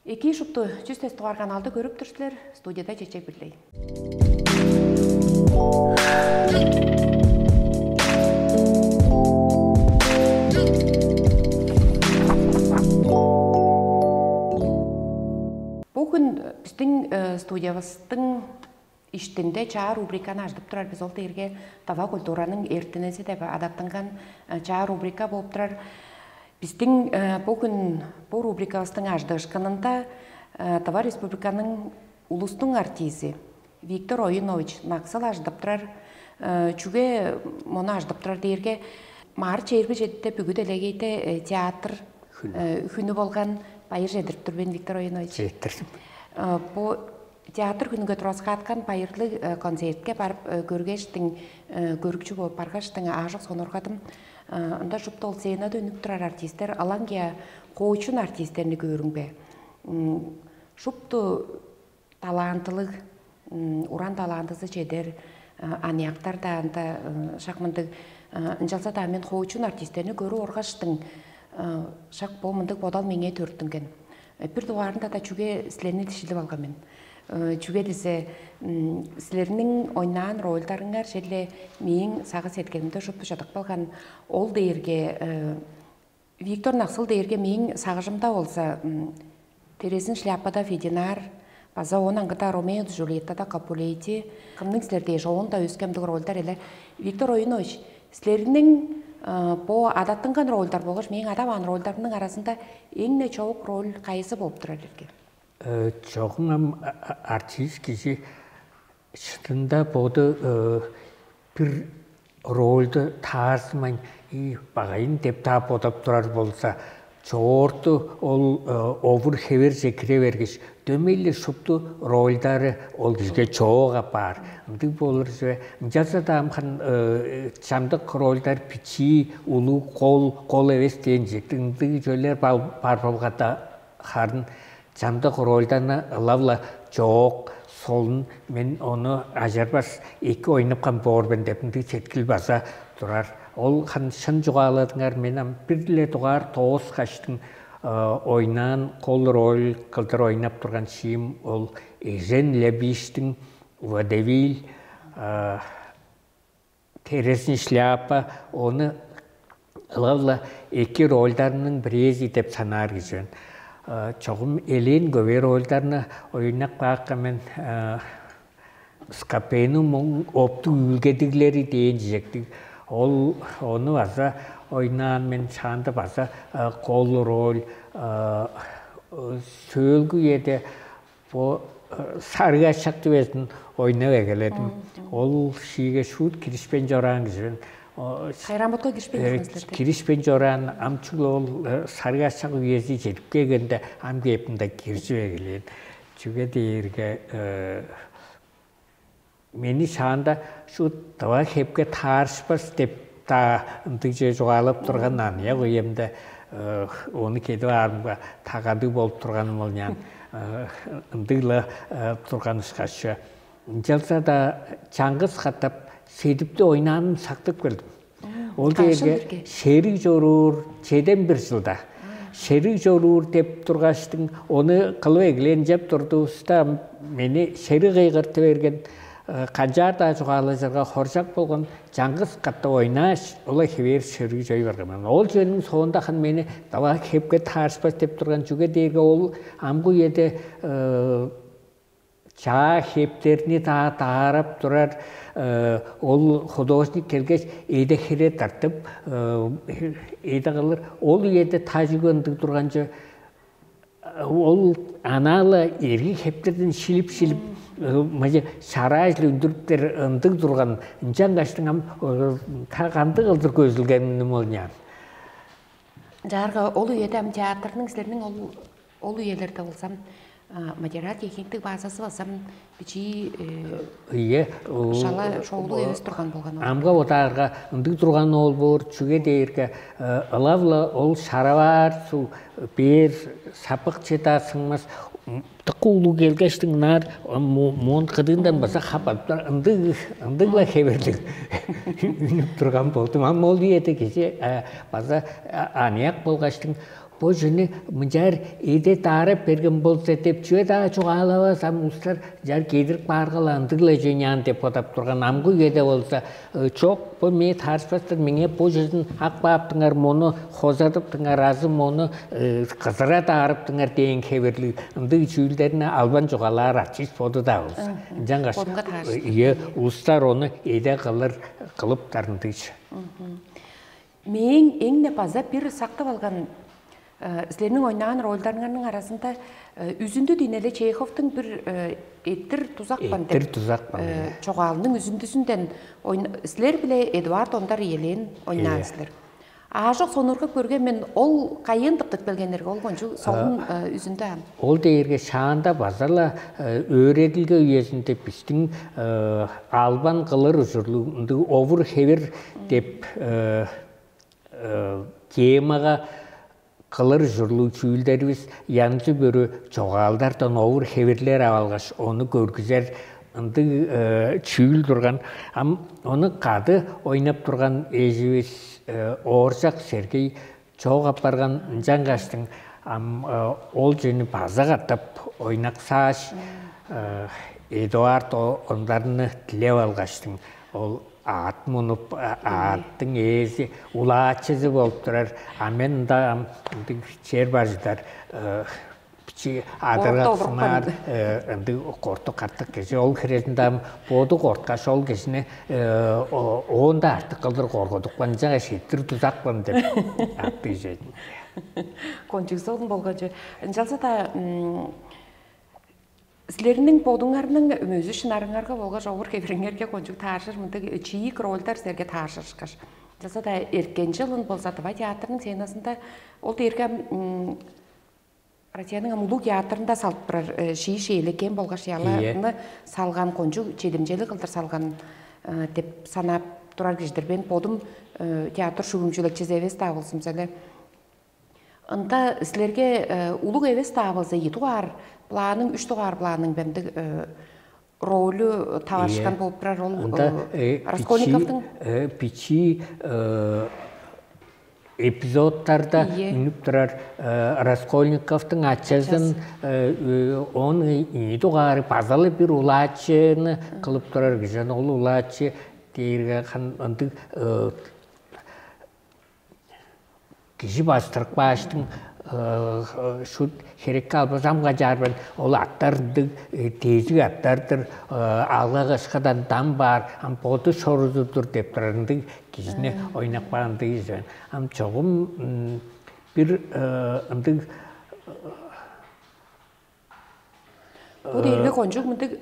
Эки шупту жүз туар каналды көрүп турсуздар, студияда Чечек Бирлей. Бүгүн биздин студиябыздын иштинде чаа рубриканы ачтып турар. Биз ол жерге Тава культуранын эртинеси деп адаттанган чаа рубрика болуп турар. Биздин бүгүн бул рубрикабыздын ачтышканында Тава республиканын улустун артисти Виктор Оюнович Наксыл ачтып турар. Чүге мону ачтып турар дээрге март 27-те бүгүн элегейте театр күнү болгон байыр жедирип турбен Виктор Оюнович. Бу театр күнүгө тураска аткан байырлы концертке барып көргөчтүң көрүкчү болуп баргаштың ажык соноргадым. Анда шуптол сцена дөнүп турар артисттер алангия коочун артисттерини көрүңбө. Шупту талантлык уран талантысы жедер анияктар да анда шакмындык жалса да мен коочун артисттерини көрүү оргаштың шак болмындык бодал меңе төрттүнген. Бир дуарында да чүге силерни тишилип алган мен. Чүге десе силердин ойнаган ролдарыңар желе менин сага сеткенимде шупту жадык балган ол дээрге Виктор Наксыл дээрге менин сагышымда болса Терезин шляпада Фединар, база онангыда Ромео и Джульеттада Капулетти, кымдың силерде жолунда өскемдик ролдар эле. Виктор Оюнович, силердин бу адаттанган ролдар болгоч менин адабан ролдарымдын арасында эң эле чогуу роль кайсы болуп турар эле? Чогум артист киши шынында боду бир ролду таарсыман багайын деп таап отоп турар болса чоорту ол овур хевер жекире бергиш дөмейле шупту ролдары ол бизге чоога бар. Ындык болор же жаза да амхан чамдык ролдар пичи улуу кол эбес деген жекти ындык жөлөр бар болгода харын чамдык ролданы лавла жоок солун мен ону ажарбас эки ойнапкан боорбен деп ындык четкил баса турар. Ол хан шын жугаладыңар менен бирдиле тугар тоос каштын ойнан кол роль кылдыр ойнап турган чийим ол Эжен Лебиштин Водевиль, Терезин шляпа оны лавла эки ролдарынын бирези деп санаар кишен. Чогум элен көбө ролдарны ойнап бакка мен Скапенум опту үлгедиглери дейин жектик. Ол оны баса ойнан мен чанды баса кол роль сөөлгү еде бу сарга чакты бесин ойнап эгеледим. Ол шиге шут киришпен жоран кишен. Кайрамутка киришпен жоран амчыл ол сарга чак үйеси жетип келгенде ам кепинде киришип эгелен. Чүге дээрге мени шаанда шу Тава хепке таарышпас деп та ынтык же жугалап турган ания коемде оны кеде арымга тагады болуп турган болнян ындыгла турган ышкачы. Жалса да чаңгыз каттап седипти ойнанын сактап келдим. Ол жерге шерик жорур чеден бир жылда. Шерик жорур деп тургаштың оны кылып эгилен жеп турдубузда мени шерик ыйгыртып берген Канжар да жугалы жарга хоржак болгон жаңгыз катта ойнаш олай хевер шерик жой барган. Ол жөнүн соонда хан мени Тава хепке таарышпас деп турган жүгө дээге ол амгу эде чаа хептерини таарап турар. Ол художник келгеч эде хире тартып эде кылыр. Ол эде тажыгындык турган жö ол аналы эрги хептерден шилип маже шарайжлы үндүрүптер ындык турган жаңгаштың ам канды кылдыр көзүлген болнян. Жарга ол үйедем театрның силердин ол үйелерде болсам материал техниктик базасы болсам бичи шала шоулуу эбес турган болгон. Амга отарга ындык турган ол бор чүге дээрге лавла ол шарабар су бер сапык чета сыңмас тыкуулуу келгештин нар мон кыдындан баса хапаттар ындыгла хеберлик үнүп турган болдум. Ам ол ийете кеше баса анияк болгоштун bu jini mıncar ede tarif bergen bolsa деп чөе да çoğalava sam ustalar jar kedir bargalandırla jönyan деп atap turgan amgı ede bolsa çok bu me tarspastır menge bu jini hak baptıngar moну hozadıptıngar razı moну kızıra tarıptıngar deyin keverli ındı çüylderine alban çoğalar açış podu da olsa jangaş iya ustalar onu ede kılıp tarındıç мен ең непаза bir сақтап алған сілердің ойнаған ролдарыңның арасында үзінді дейнелі Чеховтың бір еттір тұзақпан деп çoğalının үзіндісінден сілер біле Эдуард ондар елен ойнаған сілер. Ажық сонырға көрген мен ол қайын тұқтық белгенерге ол қоншу соғын үзінді ам. Ол дейірге шағында базарла өреділге үйесінде біздің албан қылыр үзірлігінде овыр хевер деп темаға қылыр жүрлі чүйілдеріміз янсы бөрі çoğalдардан овыр хеверлер авалғаш оны көргізер ынды чүйіл тұрған оны қады ойнап тұрған ежібес Оржақ Сергей çoğ апарған жаңғаштың ол жөні база қаттап ойнақ саш Эдуард ондарыны тілеп алғаштың ол ат мұнып, аттың езі, улачызы болып тұрар. Амен да чер бажыдар, пичи адырға сынар, қорты қаттық кеше ол кересінде боды қортқаш ол кешіне оғында артық қылдыр қорғыдық бан жаңа шеттір тұзақ бан деп атты жейді. Кончик соғын болған жö. Жалса да сілерінің бодыңарының өзі шынарыңарға болға жауыр кебіріңерге кончук таршыр, мұнды чиік ролдар сілерге таршыр шықаш. Жаса да еркен жылын болса Тыва театрының сенасында ол ерген Россияның Амулу театрында салып бірар шейі кен болға шияларыны салған кончук чедімжелі қылдыр салған деп санап тұрар кеждірбен бодым театр шүгімшілік чезевес табылсым сәлі. Ында сілерге улық евес табылсы етуар планың, үш туғар планың бәмді ролі тавашқан болып тұрар ол Раскольниковтың? Пичи эпизодтарда үніп тұрар Раскольниковтың атчазын оны етуғары базалы бір улачыны қылып тұрар кежен ол улачы дейірге қанды кеші бастырық баштың şu herek albazamga jarban ol attardı tezi attardыр алга кышкадан дам бар ам боду сорузуdur деп турганды кишине ойнап барганды изен ам чогум бир ынды бу дерге конжук мынды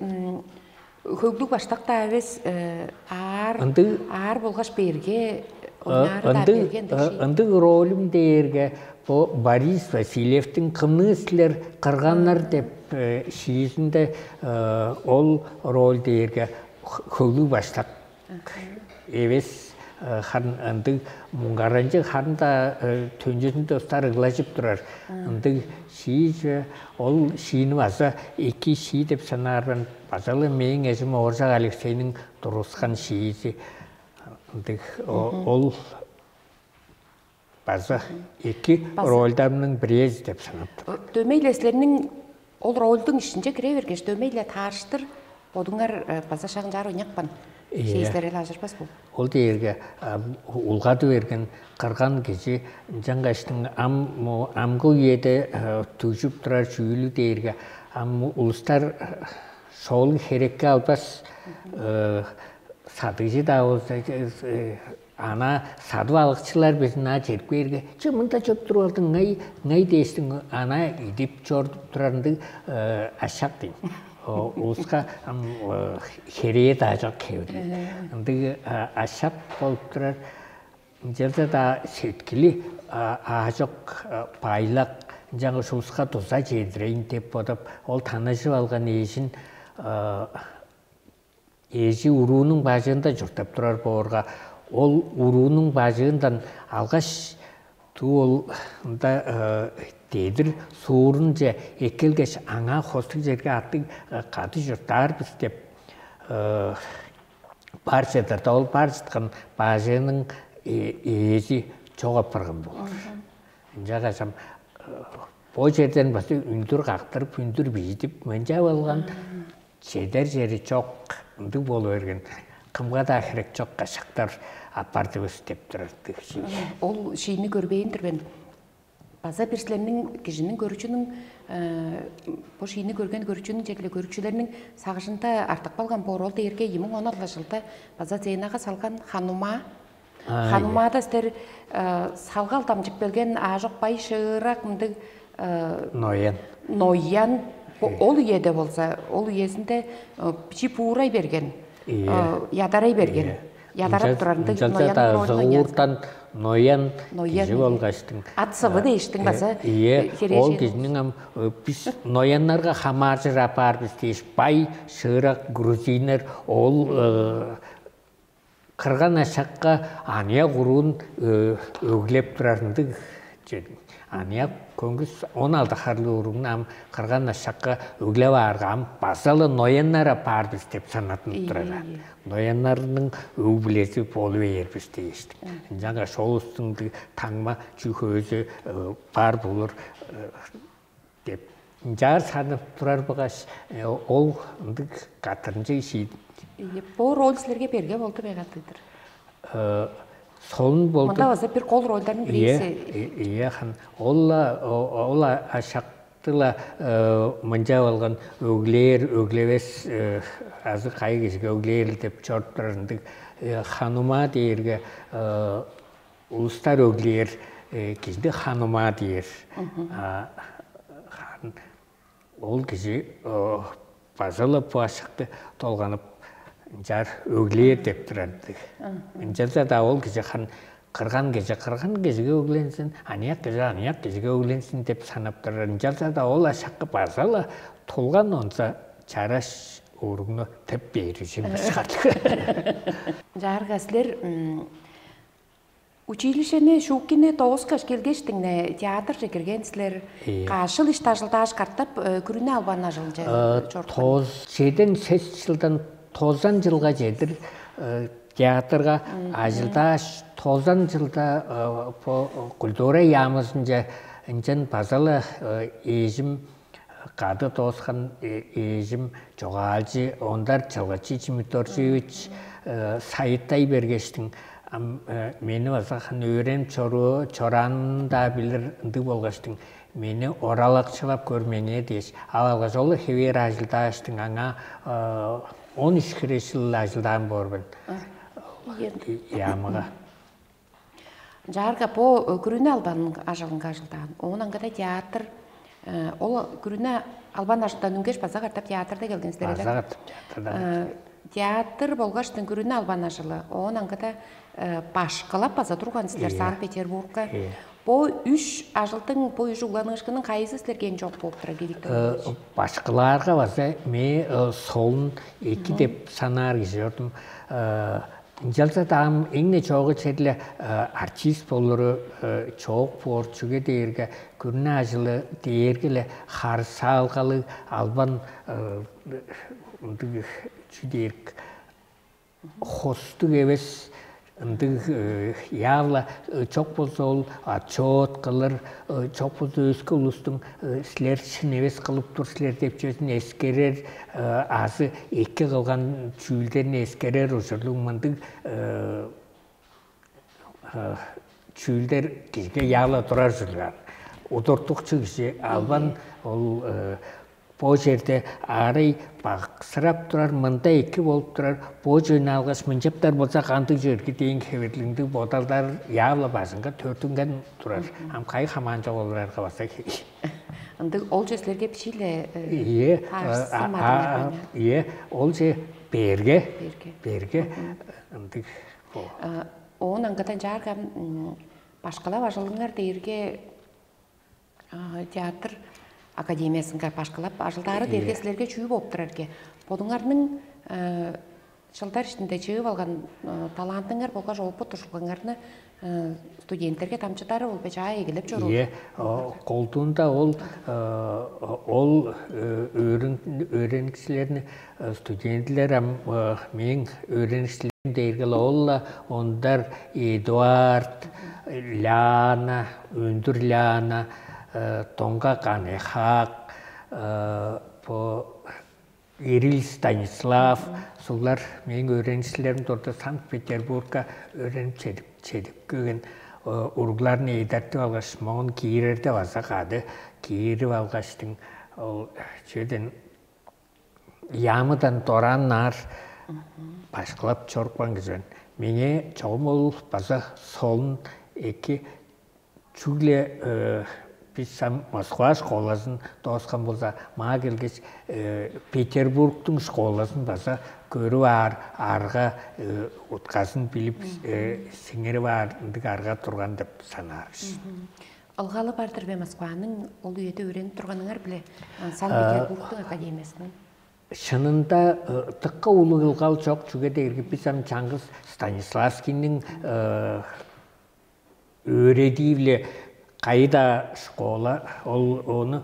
хөглүк баштакта эбес ар болгаш берге ынды ролим дерге Борис Васильевтің қымнысылер қырғанлар деп шиізінде ол рол дейірге хөлі баштақ. Евес қанды мұңғаранжы қанда төнжесінде ұстар ұғылажып тұрар. Үнді шиіз ол шиіні баса екі шиі деп санарбан. Базалы мен әзім Оржақ Алексейдің дұрысқан шиізі. Ол Bazı iki roldarının birez деп sanıptı. Dömeyleslerinin ol roldun içince girevergeç dömeyle tarıştır. Bodunlar bazı şağın jar oynakpan. Şeyizlere lazırpaz bu. Ol deyirge ulgadı vergen qırgan kezi жаңғаштың amgı uyede tüjüp durar jüylü deyirge uluslar sol herekke alpas sadıcı da olsa Ana sadı balıkçılar bizden çerkverge. Çımında çöp duraldın ngay değiştin ana idip çordup durandı aşağı deyin. Ulusqa hereye daha çok kevdi. Indi aşağı olup durar. Jelda da setkili çok paylak жаңы шуысқа тоза жедірейін деп бодып, ол танышып алған ешін ежі ұруының бажығында жүртап тұрар боғырға. Ол ұруының бажығындан алғаш ол дедір суырын же екелгеш аңа қостық жерге аттың қаты жүрттар біз деп бар жетірді. Ол бар жеткен бажығының ежі çoğap barğın bolur. Жағасам бо жерден басы үндүр кактырып, үндүр бийдип, мынча болгон жедер жери жок, ындык боло берген. Кымга да керек жок кашактар апардыбыз деп турарды. Ол шийини көрбейиндир мен. База бирсилердин кишинин көрүүчүнүн бу шийини көргөн көрүүчүнүн жеке көрүүчүлөрүнүн сагышында артык калган борол дээрге 2010 жылда база зейнага салган ханума. Ханумада силер салгал тамжып келген ажок бай шыыраак мындык ноян ол үйеде болса, ол үйесинде бичи пуурай берген, ядарай берген. Ядарап турарындык ноян ноян киши болгачтың. Ат сыбы дейштің баса. Ол кишинин биз нояннарга хамажыр апарбыз дейш. Бай, шыыраак грузинер ол кырган ашакка ания куруун өглеп турарындык. Ания көңүс 16 харлы уругун кырган ашакка өглеп аргам басалы нояннар апарбыз деп санатын турар. Нояннардын өг билеси болуп бербиз дейиштик. Жаңа шоустун таңма чүйхөөсү бар болур деп. Жар санып турар багаш ол ындык катырынча иши. Бу роль силерге берге болду бегатыдыр. Солун болду. Мында баса бир кол ролдордун бириси. Ол ашактыла мынча болгон өглөр, өглебес азы кай кишиге өглөр деп чорт турарындык. Ханума дээрге улустар өглөр, кишиде ханума дээр. Ол киши базалы пашыкты толганып жар өглөр деп турарды. Жалса да ол киши кырган кишиге өгленсин, аяк кишиге өгленсин деп санап турар. Жалса да ол ашакка базалы толган онса чараш уругуну теп беришим шарт. Жарга силер училищене шукине 9 жаш келгештиңне театр жекерген силер кашыл иш тажылдаш картап күрүнө албан ажылжа чорткон. 7 жылдан 90 жылга жетир театрга ажылдаш 90 жылда культура ямызынча инчен базалы эжим кады тоскан эжим жогалжы ондар Чалгачи Чимиторжевич сайыттай бергештиң мени басахан өрен чоранда билер ынды болгоштуң мени оралакчылап көрмеңе дейш. Алга жолу хевер ажылдаштың аңа 13 кирешил ажылдан борбун. Ямага. Жарга по күрүнө албан ажылынга ажылдан. Онан када театр ол күрүнө албан ажылдан үнгеш база картап театрда келгенсиздер эле. База картап театрда. Театр болгоштун күрүнө албан ажылы. Онан када башкалап база тургансыздар Санкт-Петербургка. Бу 3 ажылдың бу 3 угланышкынын кайсы силерге эң жок болуп турат Геликтер? Башкаларга баса мен солун 2 деп санаар киши. Жалса там эң чогу черле артист болуру чок борчуге дээрге күрүнө ажылы дээргеле харса алгалы албан чүдерк хостук эбес ындык явла чок болсо ол отчет кылыр, чок болсо өзгө улустун силер чын эбес кылып турсуздар деп жөзүн эскерер, азы эки кылган чүүлдерин эскерер, ошолук мындык чүүлдер кишиге явла турар жүргөн. Удуртукчу киши албан ол бо жерде арый баксырап турар, мында эки болуп турар. Бо жөнү алгаш мынчаптар болсо кантип жерге дейин хеберлиңди бодалдар явла башынга төртүнген турар. Кай хаман жок оларга баса керек. Ындык ол же силерге бичиле. Ол же берге. Ындык. Онан када жарга башкалап ажылыңар дээрге театр академиясынга башкалап ажылдары дерге силерге чүй болуп турарке. Бодуңардын жылдар ичинде чыгып алган талантыңар болгош опыт ушуларны студенттерге тамчытары болуп жай эгилеп жүрөт. Колтунда ол öğrencilerini studentler men öğrencilerim deyirgeli olla onlar Eduard, Lana, Öndür Lana, Тонга Канехак, Ирил Станислав, солар менің öğrencilerim orada Санкт-Петербург'a öğrenip çedip köyün urgularını eğdertip algaç, mağın kiyirerde varsa kadı, kiyirip algaçtın, şöyle yağmıdan doranlar, başkalap çorkman güzel. Mene çoğum ol, bazı solun eki çügle biz Moskva şkolasın dostkan bolsa mağa gelgeç Peterburg'tun şkolasın basa körü var arga utkasın bilip singeri var indik arga turgan dep sanarız. Algalı bardır be Moskva'nın olu yedi öğrenip turganılar bile Sankt-Peterburg'un akademiyasının. Şınında tıkka ulu ılgal çok çünkü dergi bizim Çangız Stanislavski'nin öğrediğiyle kayda şkola onu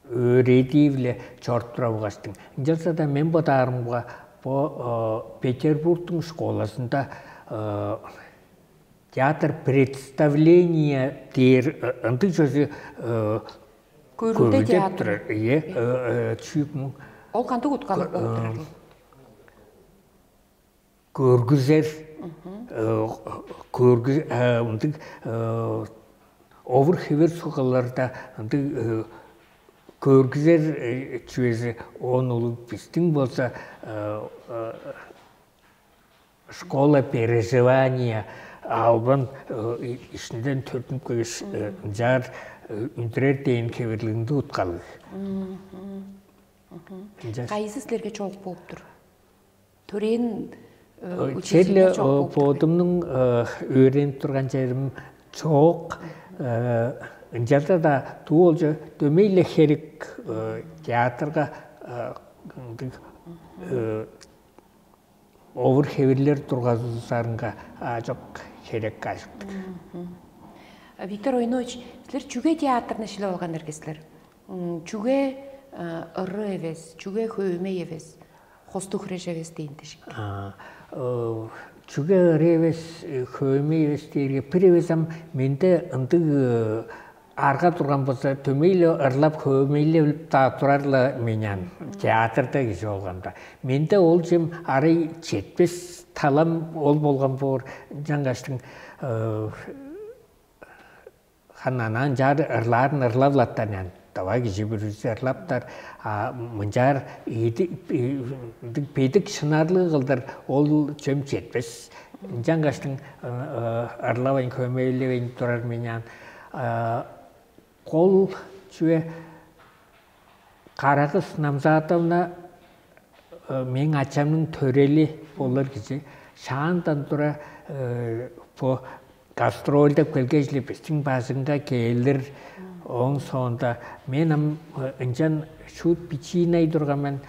öğrediğiyle çorttura uğraştım. Jalsa da men badarımga bu Peterburg'un şkolasında teatr представления der antik sözü Körülde teatr. Çüyüpmün. Ol kandı utkalık oldurar. Көргүзер overhever сукаларда көргүзер чүесі он улу пистин болса школа переживания албан ішінден төртініп көйіш жар үнтірер дейін кеберлігінде ұтқалы. Қайсы сілерге чоғып болып тұр? Төрен Çelle podumның öğrenip turgan jerim çok. Jalda da tuolca dömeyle herek teatrga overheverler turgazusarınga çok herek kaşıktı. Виктор Ойнович, силер чүге театрны шилеп алгандар экенсиздер? Чүге ыры эбес, чүге хөөмөй эбес, хостук эбес дейинтишик. Чүге ревес хөөмөй эбес дээрге пиребесам менде ынтык арга турган болса төмөйлө ырлап хөөмөйлө та турарла менен театрда киши болгондо. Менде ол жем ары жетпес талам ол болгон бор жаңгаштын Хананан жар ырларын ырлавлаттан давай жибирүзү ырлаптар мынжар педик шынарлы кылдыр ол чөм жетпес жаңгаштын ырлабайн көмөйлебейин турар менен кол чүе Карагыз Намзатовна мен ачамдын төрели болор киши шаандан тура по gastrolde kelgeçli pistin basında gelir on sonda menem incan şut biçinay durgamen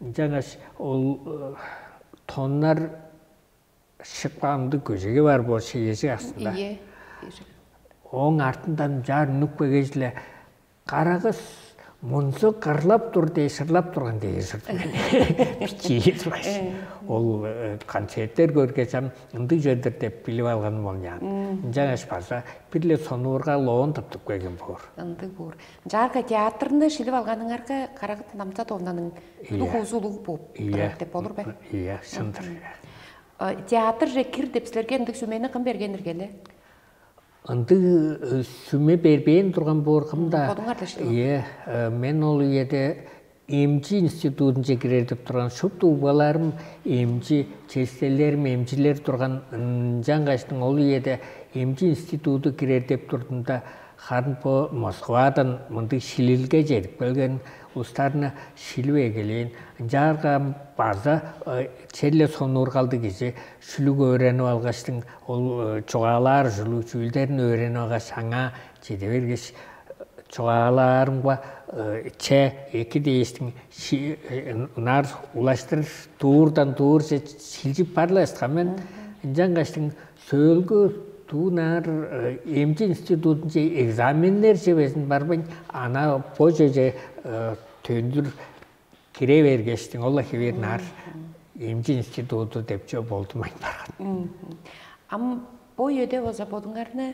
incanas ol tonlar şıklandı gözüge var bu şeyesi aslında. İyi. On артынан жар нүк бегежле Карагыз Мунсу карлап турды, сырлап турган дейсиз. Бичи турган. Ол концерттер көргөсөм, ынды жердер деп билип алган болман. Жаңаш баса, бирле сонуурга лоон таптып койгон бор. Ынды бор. Жарга театрны шилип алганыңарга Карагыз Намзатовнанын духузулугу болуп турат деп болор бе? Iya, шындыр. Театр же кир деп силерге ындык сүмени ким бергендир келе? Ынды сүме бербейін тұрған борқымда, мен ол еді емчі институтын жекерер деп тұрған шөп туғаларым, емчі честелерім, емчілер тұрған жаңғаштың ол еді емчі институты керер деп тұрдында қарын по Москвадан мұнды шилілге жеріп келген ұстарына шилуе келейін. Жарға база челле сонуыр қалды кесе шүлік өрені алғаштың ол чоғалар жылу чүлдерін өрені алғаш аңа жеде бергеш чоғаларымға че екі дейістің ұнар ұлаштыр туырдан туыр шилжіп барлы астқамен жаңғаштың сөйлгі Тунар емчі институтын же экзаменлер жебесін барбайн ана позже же төндүр кире бергештин олла хибернар емчі институту деп же болдумайн барган. Ам бой өде болса бодуңарны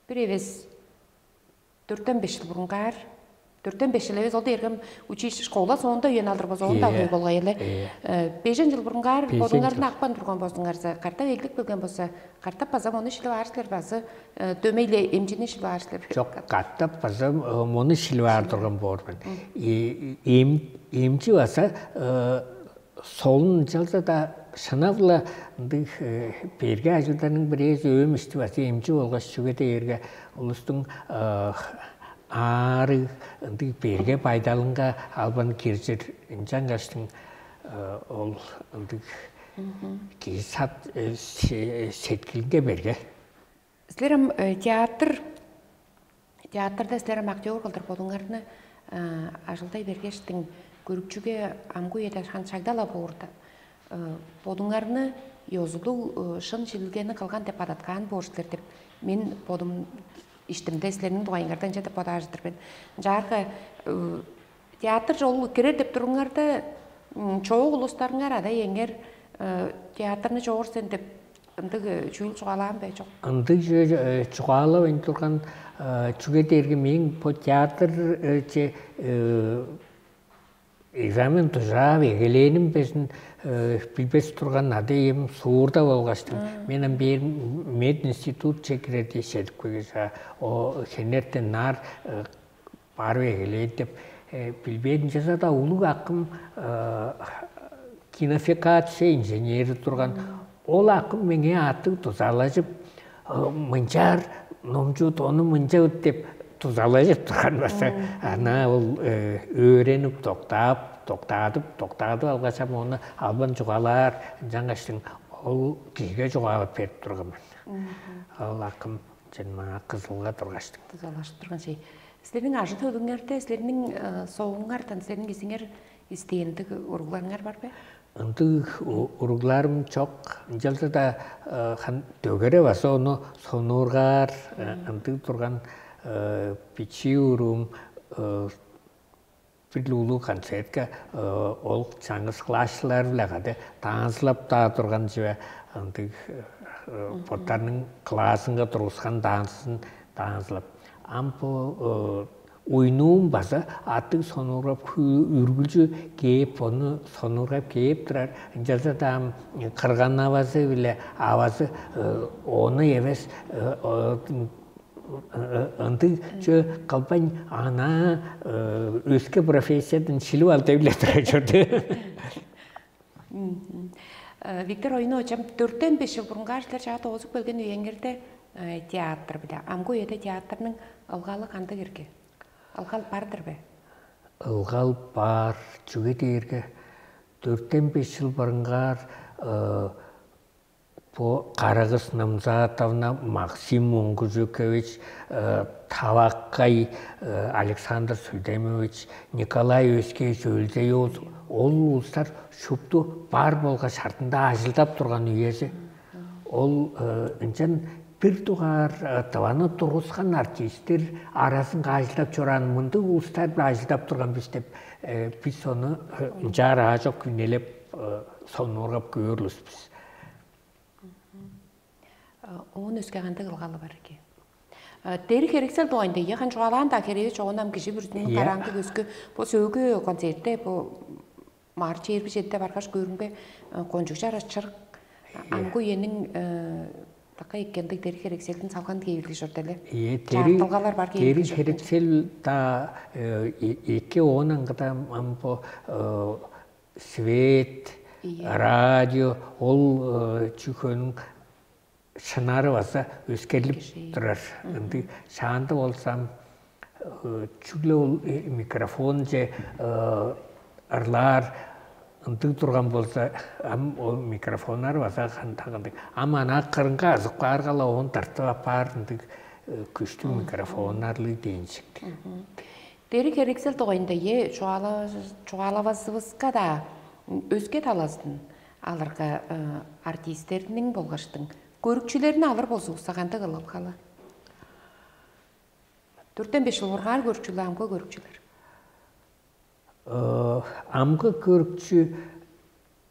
Bir evez 4-5 yıl burungar, 4-5 yıl evez oldu ergem училище школа sonunda üyen aldırmaz onda koy bolgay ele. 5 yıl burungar bodungarın akpan durgan bozdungarsa karta eglik bilgen bolsa karta pazam onu şili varslar bazı dömeyle emcini şili varslar. Çok karta pazam onu şili var durgan borman. Emci varsa solun çalsa da sınavla berge ajıdanın biraz öğümüştü varsa emci olgaç şügede erge olustun ağrı berge paydalınga alban kircir incan gaçtın ol ki sat setkilge berge. Sizlerim teatrda sizlerim aktör kıldır bolungarını ajılday bergeçtin görükçüge amgu yeder han çagdala boğurdu. Bodungarını yozulu şın şilgeni kılgan dep adatkan borçlar dep men bodum iştimde sizlerinin doğayınlardan jete podajdır ben. Jarka teatr jolu kirer dep durungarda çoğu uluslarıngar ada yenger teatrını çoğursen dep ındık çuyul çoğalan be çok. Indık çoğala ben turgan çüge dergi men po teatr examen tujab egelenim besin bilbes turgan adayım soğurda bolgaçtım. Menem bir med institut çekiredi işedip koysa o senerten nar barbe egeleyip bilbedin jasa da ulug akım kinofikatsiya inженери turgan ol akım menge atı tuzalajıp mıncar nomjut onu mınca dep tuzalajıp turgan basa ana ol öğrenip toktadып algaçam onu alban jugalar жаңаштың ol kişige jugalap berip turgan. Ol akım jenma kızılga turgaçtың. Tuzalashıp turgan şey. Sizlerin ajı tölüngerde, sizlerin soğungardan, sizlerin gesinger isteyendik urgularıngar var be? Indık urgularım çok. Jalda da dögere basa onu sonurgar, ındık turgan piçi urum, bir lulu konsertga ol çangız klaslar bilagade danslap da turgan jibe ındık potlarның klasınga turuskan dansın danslap. Ampo oynuğum basa atı sonurap ürgülcü keyip onu sonurap keyip durar. Jalda da kırgan avazı bile avazı onu eves ынты жö калпань ана өске профессиядан шилип алып эле жүрдү. Виктор ойunu hocam 4-5 yıl burunga işler çağa toğuzup bölgen üyengirde teatr bile. Amgo yede teatrının ılgalı kandı kirge. Ilgal bardır be? Ilgal bar, çüge derge 4-5 yıl burungar bu Karagız Namzatовна, Максим Мунгузукович, Tavakkay, Alexander Süleymovich, Nikolay Özkeevich Өлдей ол ұлыстар шөпті бар болға шартында ажылдап тұрған үйесі. Ол үнчен bir tuğar tavanı turğuskan artistler arasında ajılap çoran mındı uluslar ajılap turgan biz de biz onu jara çok günelep sonurgap görürüz biz. Onun öskağında kılgalı var ki. Deri gereksel doğayında yakan çoğalan da gereği çoğunam kişi birisinin karanlık özgü bu sögü konserde bu marçı erbişette barkaş görünge konçukça araççırık amgu yenin taka ekkendik deri gerekselden salgan keyirli jörteli. Çartılgalar var keyirli jörteli. Deri gereksel da eke onun kadar ampo svet, radyo, ol çükönün şınarı varsa öskerlip durar. Şahanda olsam çügle mikrofon je arlar ıntık durgan bolsa o mikrofonlar varsa kandık. Ama ana kırınca azık argala onu tartıp apar ıntık güçlü mikrofonlarlı değinçikti. Deri gereksel doğayında ye çoğalavazıvızka da özge talasın alırga artistlerinin bolgaçtın. Görükçülerini alır bozu, sağanta kılıp kalı. 4-5 yıl vurgar görükçüler, amca görükçüler. Amca görükçü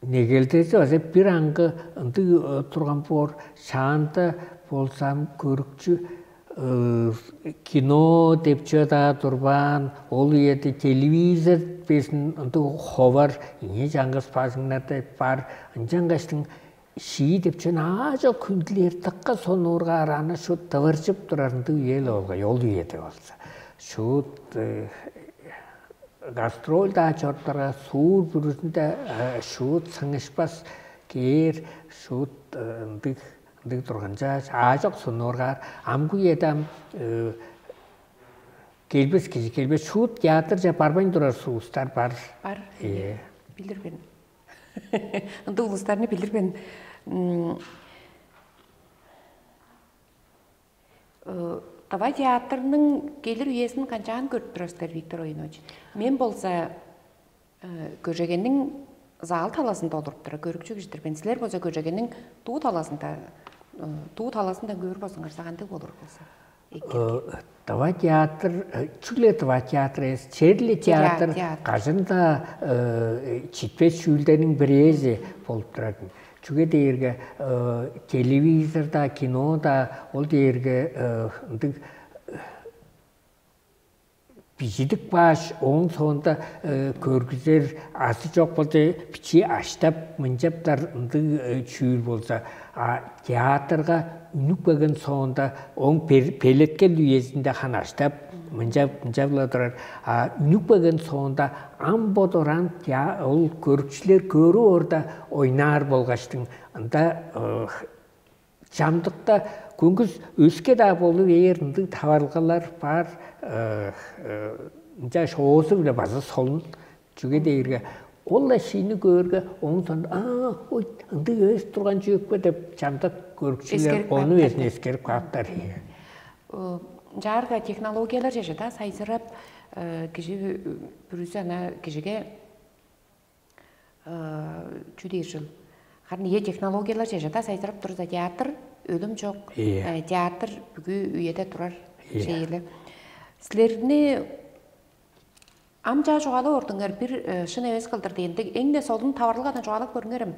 ne geldi ise bir anga turgan por şahanda болсам көрікчі кино деп чөда турбан, ол еді телевизор бесін ховар, не жаңғыз пазыңнарды бар, жаңғаштың шии деп чөн ажо күнділер тыққа соны орға араны шут тывырчып тұрарынды ел олға, ел еді болса. Шут гастроль да чорттарға суыр бүрісінде шут сыңышпас кер, шут ындық тұрғанша ажоқ соны орға амгу едам келбес кежі, келбес шут театр жа барбайн тұрар суыстар бар. Бар, білдірбен. Ынды ұлыстарыны білдірбен. Тава театрның келір үйесінің қаншаған көріп тұрастар, Виктор Ойынович. Мен болса көжегеннің зал таласында олырып тұра, көрікчі кіждірбен. Сілер болса көжегеннің туу таласында көріп болсыңар сағанды olur болса. Тава театр, чүлі тава театр, черлі театр, қажында читпес шүлденің бірезі болып тұратын. Чүге дейірге телевизорда, кинода, ол дейірге бижидік баш, оң соңында көргізер асы жоқ болды, пичи аштап, мұнжаптар чүйір болса. Театрға үнік бәген соңында оң пелеткел үйесінде хан аштап, мұнжапла тұрар. Үнік бәген соңында ам бодоран ол көрікшілер көрі орда ойнар болғаштың. Жамдықта көңгіз өске да болу ерінді таварғалар бар. Шоғысы біле базы солын жүге дейірге. Олла шейіні көрге, оның сонда, үнді өз тұрған жүйек бе деп жамдық көрікшілер оны өзіне ескеріп қақтар. Жарға технологиялар жашыда сайсырап, кіші бүрісі ана кішіге чүдей жыл. Қарын е технологиялар жашыда сайсырап тұрса театр өлім жоқ, театр бүгі үйеде тұрар шейілі. Сілеріне Амча жоғалы ордыңар бір шын әуес қылдыр дейінді. Әңде солдың таварлығаны жоғалық көріңерім.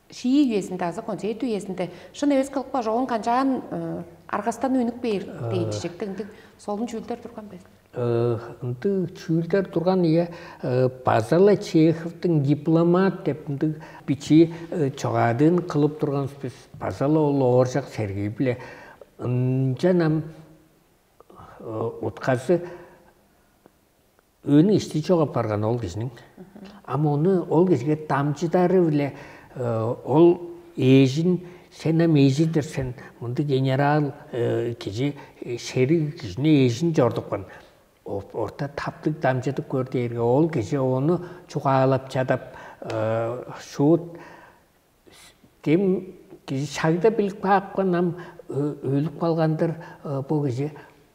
Шии үйесінде, азы концерт үйесінде шын әуес қылықпа жоғын қанжаған арғастан өнік бейір дейді жекті. Солдың чүйлдер тұрған бәсін? Чүйлдер тұрған ие Базала Чеховтың дипломат деп бичи çoğadın қылып тұрған спес. Базала ол оржақ сәргей біле. Жанам отқасы Önü işte çok apargan ol kişinin. Ama onu ol kişiye damcıdarı bile ol ejin senem ejidir sen. Bunda general kişi şeri kişine ejin gördük ben. Orta taptık damcıdık gördüğü ol kişi onu çok ağlap çadap şu dem kişi şagda bilip bakkan am ölüp kalgandır bu kişi.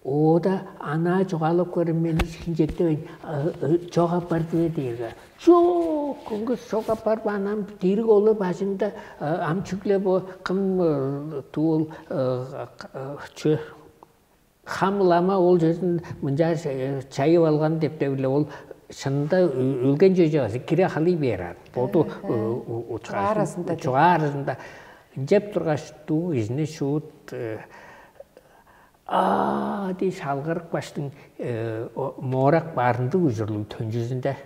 O da ana çoğalıp görün beni sinjetteyin çok apardı deyirge. Çok kız çok apardı anam dirik olup başında am çükle bu kım tuğul hamlama ol jesin mınca çayı algan dep de bile ol şında ölgen jojo kire hali berar. Bodu çoğu arasında jep turgaç tuğ izine şut Adi şalgırık baştın morak barındı ucurlu tönjüzünde.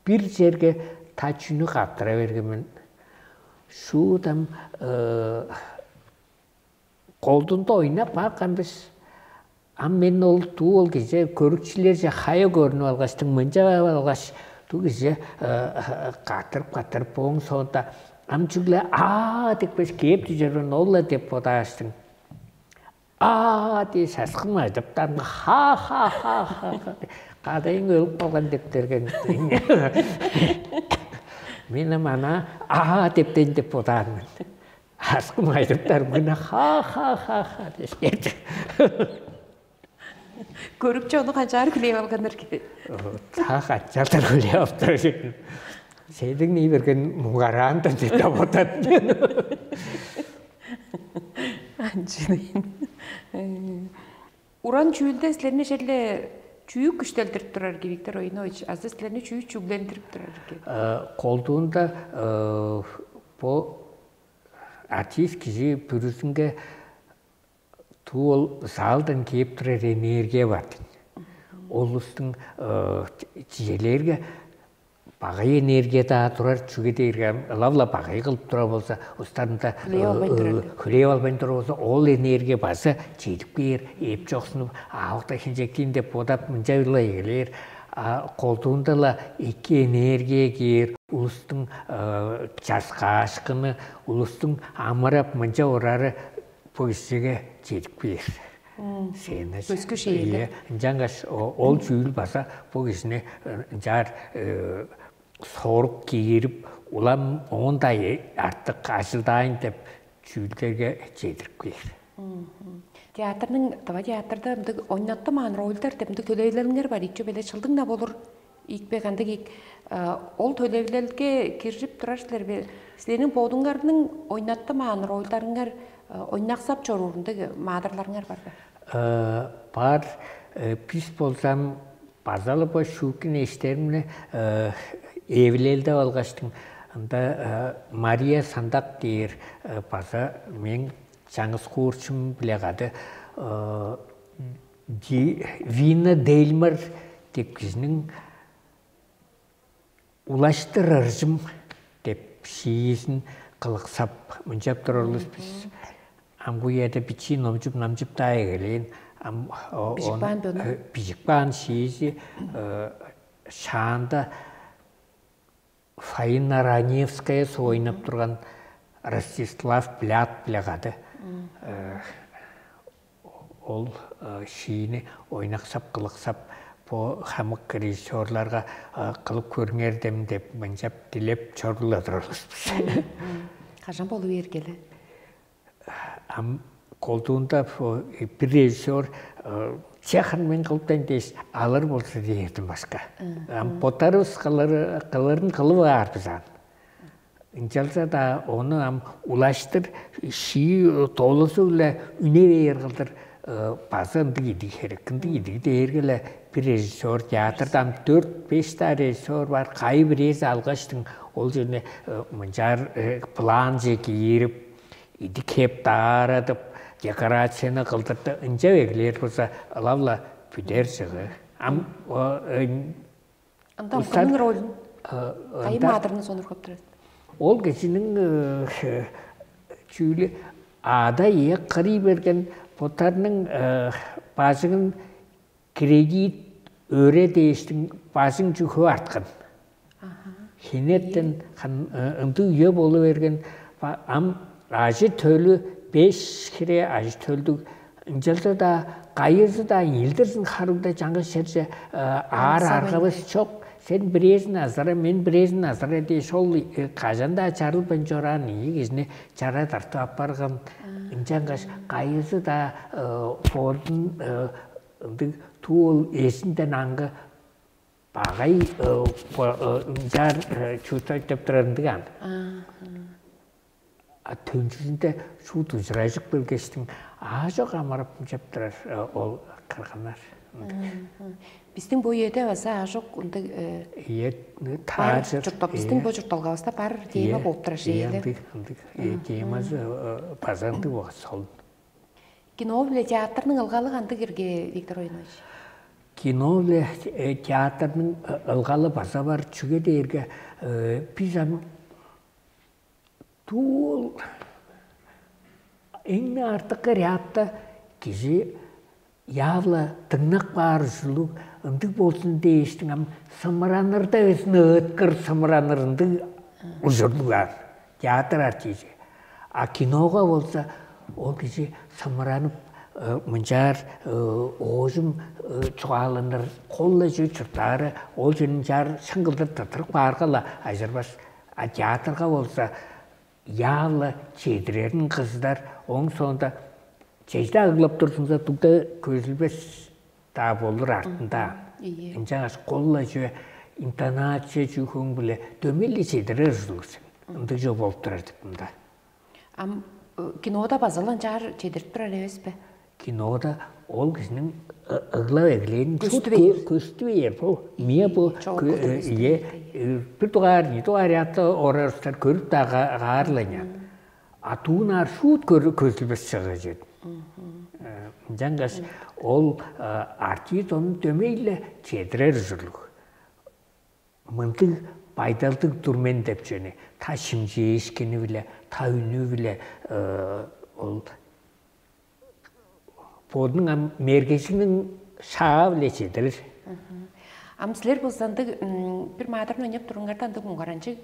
Bir жерге taçını kaptıra vergemen. Şu adam kolduğunda oynap bakan biz. Men ol tuğ ol gece körükçilerce haya görünü algaçtın mınca algaç. Tuğ gece katırıp boğun sonunda. Amçıkla dik biz keyip tücürün olla dep bodaştın. diye şaşkınma edipten ha kadayın ölüp kalgan deptergen. Benim ana depten dep odarmın. Şaşkınma edipten bana ha deşkedi. Көрікчі оны қаншар күлей алғандар ке? Қаншар күлей алғандар ке. Сейдің не берген мұғаран да деді отатын. Уран чүйілді сілеріне жерлі чүйік күштелдіріп тұрар ке, Виктор Ойынович? Азды сілеріне чүйік чүглендіріп тұрар ке? Қолдуында бұл артист киши бүрүсүнгө туол залдан кеп турар энергия бар. Олустун жиелерге багай энергия да турар чүгедерге лавла багай кылып тура болса, устарында хүлей албай тура болса, ол энергия баса жетип кер, эп жоксунуп, аакта хинжектин деп бодап мынжайла эгелер, колтуунда эки энергия кер, улустун жаска ашкыны, улустун амырап мынжа урары бу кишиге жетип кер. Көзгү шейлі. Жаңғаш ол жүйіл баса бұл кешіне жар соруп кейіріп, улам ондай артық ашылдайын деп жүйілдерге жетіріп кейір. Театрда ойнатты маан ролдер деп төлейлеріңер бар, икче беле чылдың да болыр, икбегандық ол төлейлерге киржип тұрашылар бе, сенің бодыңғардың ойнатты маан ролдарыңар ойнақсап чорурынды мадырларыңар бар ба? Бар, пис болсам, базалы ба шүкін ештеріміне евілелді алғаштың. Мария Сандақ дейір база мен жаңыз қуыршым білеғады. Вина Дейлмар деп кізінің улаштыр ыржым деп шиесін қылықсап мүнжап тұрарлыз біз. Амгуяда бичи намжып тайгелен бижикпан шизи шанда Фаина Раневская ойнап турган Ростислав Плят билегады. Ол шиini ойнақсап қылықсап по хамық режиссерларға қылып көріңердім деп мынжап dilеп чоруладырыз. Қажан болу ергелі? Колтуында бір режиссер чехан мен қылыптан дейс алыр болса дейірдім басқа. Ботарыз қылырын қылы бар бізан. Инчалса да оны улаштыр, ши толысы үлі үне бейір қылдыр базы ынды едік керек. Ынды едік дейіргілі бір режиссер, театрдан 4-5 та режиссер бар. Қай бір ез алғаштың ол жеріне мұнжар план жеке еріп, иди кеп тарадып, декорацияны қылдырды, үнжа веглер болса, лавла бүдер жығы. Анда кімнің ролін? Қайым адырының соныр көп тұрады? Ол кешінің чүйлі ада ек қыры берген бұтарының базығын кредит өре дейістің базың жүхі артқын. Хенеттен үнді үйе болу берген ажы төлі 5 кіре ажы төлдік. Үнжалды да қайызы да елдірсін қаруда жаңғы шерже ар арғабыз çok. Sen бірезін азыра, мен бірезін азыра дей сол қажанда чарыл бен жоран егізіне жара тарту апарған. Үнжанғаш қайызы да фордың туыл есінден аңғы бағай жар чүртай деп тұрандыған. Төншісінде шу тұжырайжық бөлгештің ажық амарып жаптырар ол қырғанар. Біздің бой еді баса ажық біздің бой жұрталғавызда бар деймі болып тұра жейді. Дейміз базанды оға сол. Кино біле театрның ылғалы қанды керге, Виктор Ойнович? Кино біле театрның ылғалы баса бар чүге дейірге біз Туол эң артықы рядта кеше явла тыңнақ бар жылу ындық болсын дейістің сымыранырда өзіні өткір сымыранырынды ұжырдыған театр артисі. А киноға болса ол кеше сымыранып мұнжар оғызым чуалыныр қолы жүй чұртары ол жүйін жар шыңғылдыр тұтырық барғала ажырбас. А театрға болса Yağlı çedirerinin kızlar, onun sonunda çeşde ağırlap dursunsa tukta közülbes daha olur ardında. İnsanız kolla jö, intonasiya jühün bile dömelli çedirer zılısın. Indı jö bolup durardık bunda. Kinoda bazalan jar çedirip durar eves be? Kinoda ol kişinin ıgla egleyin köstü ver bu. Miye bu bir tuğar, ni tuğar yattı orarıslar körüp da ağırlanyan. атуынар шут көзілбес шыға жеді. Жаңғас ол артист оның төмейлі чедірер жүрлік. Мындың байдалдың тұрмен деп жөне. Та шымжы ешкені біле, та үні біле ол подың мергесінің шаға біле чедірер. Сілер болсанды бір мадырын ойнап тұрыңғардан да бұңғаранчы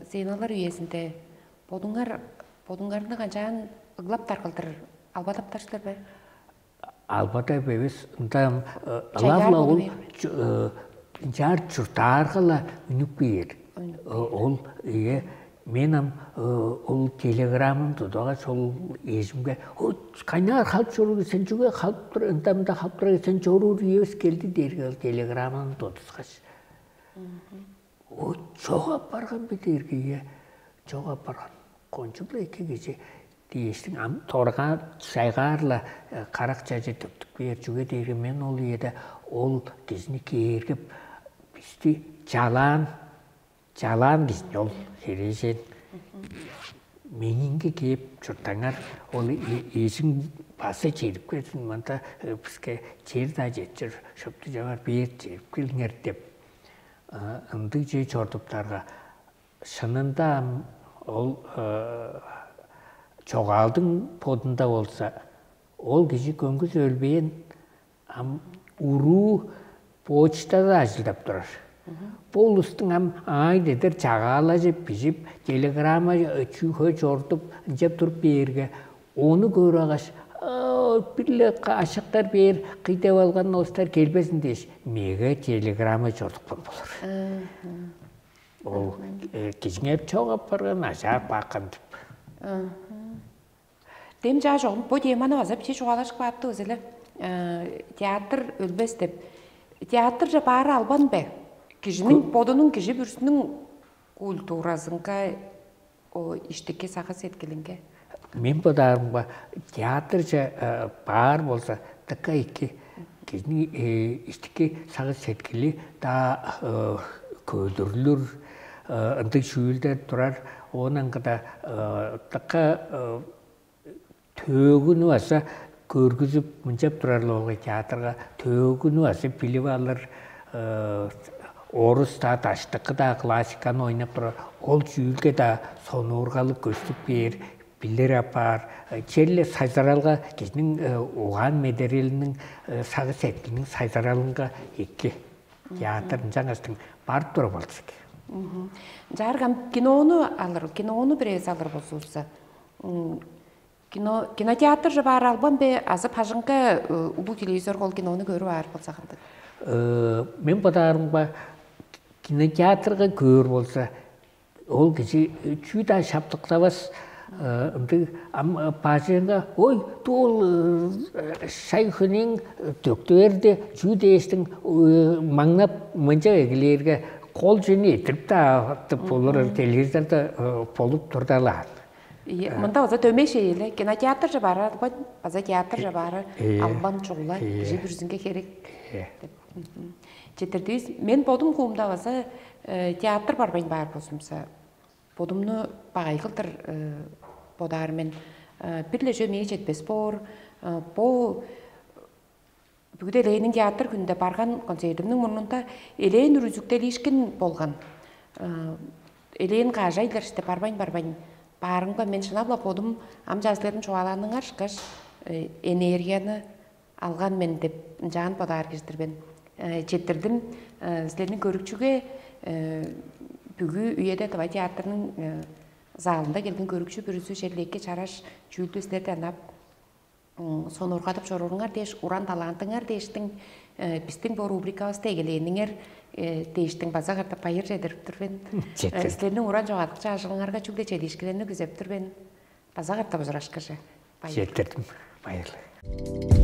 зейналар үйесінде подыңғарында қаншаған ұглап тарқылдыр, албатаптаршылар бәй? Албатап емес, лавла ол жар чұртарғыла үніп бейір. Ол менің ол телеграмым тұдаға сол езімге қайнар қалып жорығы сен жүге қалып тұр, ұнтамда қалып тұрға сен жорығы ес келді дерге ол телеграмын тұтысқаш. Жоға барған бетерге, жоға барған. Қоншы бұл екі кеше дейістің торға шайғарла қарақ жажы түптік бер жүге дерге мен ол еді ол кезіне кергіп бізді жалан дейсін ол хережен. Меніңге кеп жұртаңар ол есің басы жеріп кетсін, манда бізге жерда жетшір, шөпті жавар бер жеріп келіңер деп. Үнді жей жордыптарға шынында ол çoğaldың podunda olsa, ol kişi köngüz ölbeyen uru poçtada açıldap durar. Bol üstün aydedir çağala jep pişip, telegrama çüğü çortup, jep durup berge. Onu görü ağaç, birle aşıqtar ber, qıytep algan olstar kelbesin deyiş. Mege telegrama çortup bulur. Ol kişin hep çoğap bargan aşağı bakın. Dem жа жоғым, бұл деманы азап те жоғалашық бапты өзілі театр өлбес деп. Театр жа бары албан бә? Кежінің, подының кежі бүрсінің культурасынға іштікке сақы сеткелінге? Мен бұдарым ба, театр жа бар болса, таққа екі кежінің іштікке сақы сеткелі да көдірлір, ындық шүйілдер тұрар, оның қыда таққа төгіні аса көргізіп мұншап тұрарлы олғы театрға төгіні аса біліп алыр орыс та таштықы да классиканы ойнап тұрар ол жүйілге да соны ұрғалы көстік бер білер апар черле сайзаралға кезінің оған медерелінің сағы сәттінің сайзаралынға екі театрын жаңастың барып тұрып алдысық. Жарғам киноны бірез алыр болсуысы. Кинотеатр жа бар албан бе, азы пажынға ұлы телевизор қол киноны көрі бар болса қандық? Мен бұдарым ба, кинотеатрға көр болса, ол кеші чүйда шаптықтавас, пажынға, ой, тұл шайхының төктерді чүйде естің маңнап мұнша әгілерге қол жөне етіріп та болыр телевизорда болып тұрдалар. Мұнда өзі төме шейілі, кинотеатр жа бары, база театр жа бары, албан чоғыла, жи бүрзінге керек. Четірдейіз, мен бодым қуымда өзі театр барбайын бар болсымса, бодымны бағайқылтыр бодарымен. Бірлі жөмей жетпес бор, бұл бүгді Элейнің театр күнде барған концертімнің мұнында Элейн үрізіктел ешкен болған. Элейн қажайлар іште барбайын. Барыңға мен шынабла подым жазыларын çoğalanның аршқаш энергияны алған мен деп жағын подар кездірбен. Жетірдім сілерінің көрікчіге бүгі үйеде Тывай театрының залында келген көрікчі бүрісі жерлеке чараш жүлді сілерді анап соны ұрғатып жорорыңар деш, уран талантыңар дештің біздің бұл рубрикауыз тегелейініңер дейштің база қарта пайыр жедіріп тұрбен. Сілерінің уран жоғатықша ажылыңарға жүлде желешкілеріні күзеп тұрбен. База қарта бұзырашқы жа. Жетірдім, пайырлы.